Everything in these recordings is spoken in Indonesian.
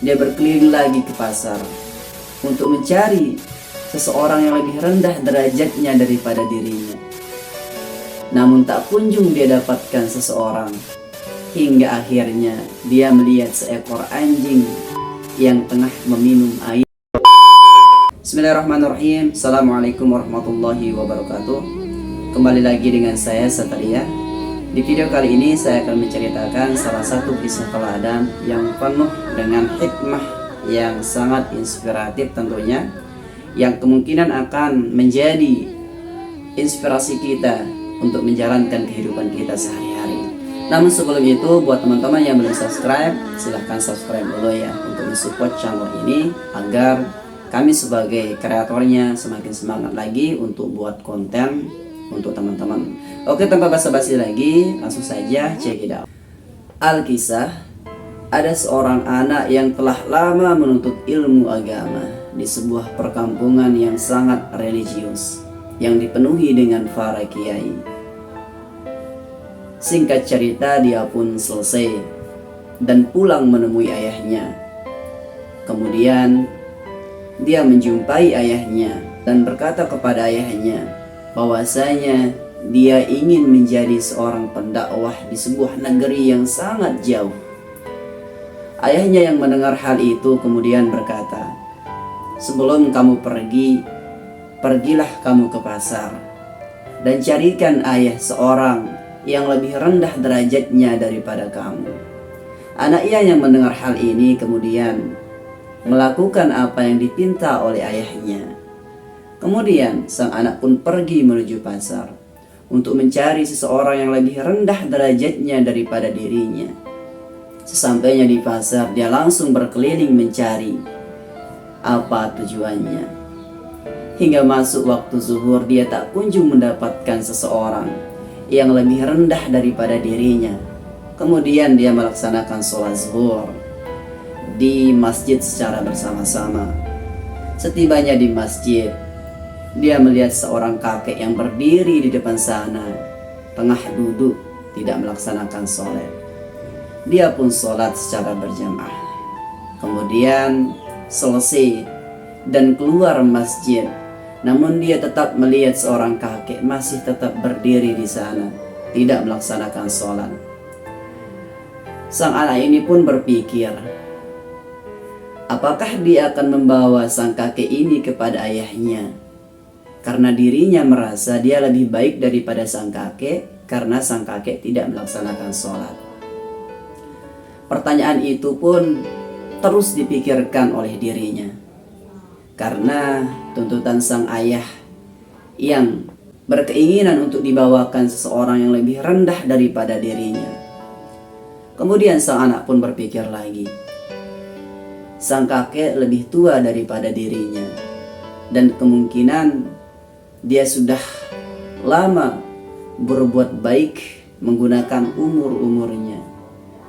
dia berkeliling lagi ke pasar untuk mencari seseorang yang lebih rendah derajatnya daripada dirinya. Namun tak kunjung dia dapatkan seseorang, hingga akhirnya dia melihat seekor anjing yang tengah meminum air. Bismillahirrahmanirrahim. Assalamualaikum warahmatullahi wabarakatuh. Kembali lagi dengan saya Satria. Di video kali ini saya akan menceritakan salah satu kisah teladan yang penuh dengan hikmah yang sangat inspiratif tentunya, yang kemungkinan akan menjadi inspirasi kita untuk menjalankan kehidupan kita sehari-hari. Namun sebelum itu, buat teman-teman yang belum subscribe, silahkan subscribe dulu ya, untuk mensupport channel ini agar kami sebagai kreatornya semakin semangat lagi untuk buat konten untuk teman-teman. Oke, tanpa basa-basi lagi, langsung saja check it out. Alkisah, ada seorang anak yang telah lama menuntut ilmu agama di sebuah perkampungan yang sangat religius, yang dipenuhi dengan para kiai. Singkat cerita, dia pun selesai dan pulang menemui ayahnya. Kemudian dia menjumpai ayahnya dan berkata kepada ayahnya bahwasanya dia ingin menjadi seorang pendakwah di sebuah negeri yang sangat jauh. Ayahnya yang mendengar hal itu kemudian berkata, "Sebelum kamu pergi, pergilah kamu ke pasar dan carikan ayah seorang yang lebih rendah derajatnya daripada kamu." Anaknya yang mendengar hal ini kemudian melakukan apa yang dipinta oleh ayahnya. Kemudian sang anak pun pergi menuju pasar untuk mencari seseorang yang lebih rendah derajatnya daripada dirinya. Sesampainya di pasar, dia langsung berkeliling mencari apa tujuannya. Hingga masuk waktu zuhur, dia tak kunjung mendapatkan seseorang yang lebih rendah daripada dirinya. Kemudian dia melaksanakan sholat zuhur di masjid secara bersama-sama. Setibanya di masjid, dia melihat seorang kakek yang berdiri di depan sana, tengah duduk, tidak melaksanakan sholat. Dia pun sholat secara berjamaah. Kemudian selesai dan keluar masjid, namun dia tetap melihat seorang kakek masih tetap berdiri di sana, tidak melaksanakan sholat. Sang anak ini pun berpikir, apakah dia akan membawa sang kakek ini kepada ayahnya? Karena dirinya merasa dia lebih baik daripada sang kakek, karena sang kakek tidak melaksanakan sholat. Pertanyaan itu pun terus dipikirkan oleh dirinya, karena tuntutan sang ayah yang berkeinginan untuk dibawakan seseorang yang lebih rendah daripada dirinya. Kemudian sang anak pun berpikir lagi, sang kakek lebih tua daripada dirinya, dan kemungkinan dia sudah lama berbuat baik menggunakan umur-umurnya,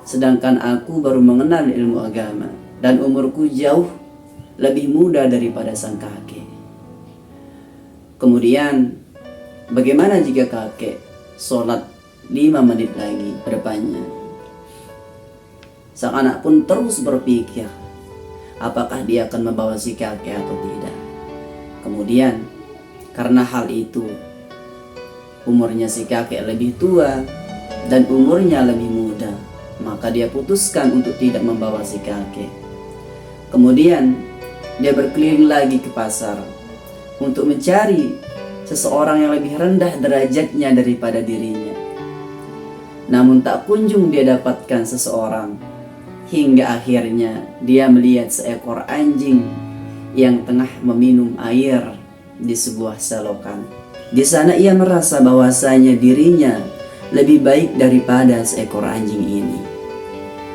sedangkan aku baru mengenal ilmu agama dan umurku jauh lebih muda daripada sang kakek. Kemudian bagaimana jika kakek sholat 5 menit lagi ke depannya? Sang anak pun terus berpikir, apakah dia akan membawa si kakek atau tidak. Kemudian karena hal itu, umurnya si kakek lebih tua dan umurnya lebih muda, maka dia putuskan untuk tidak membawa si kakek. Kemudian dia berkeliling lagi ke pasar untuk mencari seseorang yang lebih rendah derajatnya daripada dirinya. Namun tak kunjung dia dapatkan seseorang, hingga akhirnya dia melihat seekor anjing yang tengah meminum air di sebuah selokan. Di sana ia merasa bahwasanya dirinya lebih baik daripada seekor anjing ini.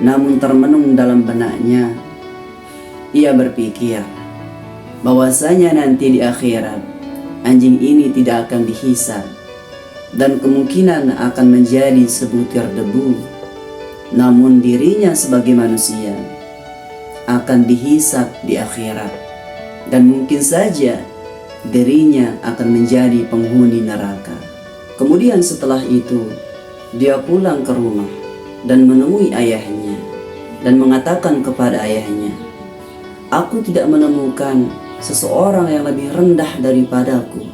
Namun termenung dalam benaknya, ia berpikir bahwasanya nanti di akhirat anjing ini tidak akan dihisab dan kemungkinan akan menjadi sebutir debu. Namun dirinya sebagai manusia akan dihisab di akhirat, dan mungkin saja dirinya akan menjadi penghuni neraka. Kemudian setelah itu dia pulang ke rumah dan menemui ayahnya. dan mengatakan kepada ayahnya, "Aku tidak menemukan seseorang yang lebih rendah daripadaku."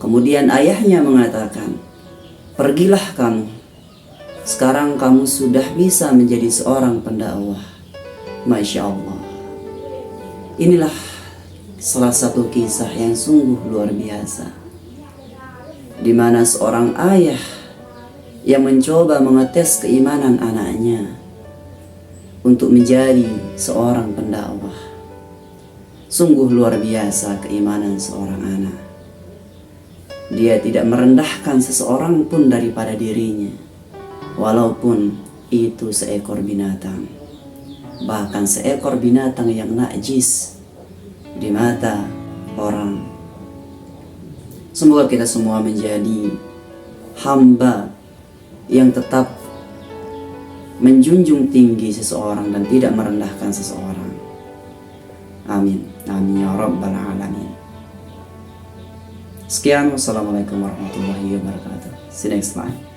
Kemudian ayahnya mengatakan, "Pergilah kamu. Sekarang kamu sudah bisa menjadi seorang pendakwah." Masya Allah. Inilah salah satu kisah yang sungguh luar biasa, di mana seorang ayah yang mencoba mengetes keimanan anaknya untuk menjadi seorang pendakwah. Sungguh luar biasa keimanan seorang anak. Dia tidak merendahkan seseorang pun daripada dirinya, walaupun itu seekor binatang, bahkan seekor binatang yang najis di mata orang. Semoga kita semua menjadi hamba yang tetap menjunjung tinggi seseorang dan tidak merendahkan seseorang. Amin. Amin ya rabbal alamin. Sekian, wassalamualaikum warahmatullahi wabarakatuh. See you next time.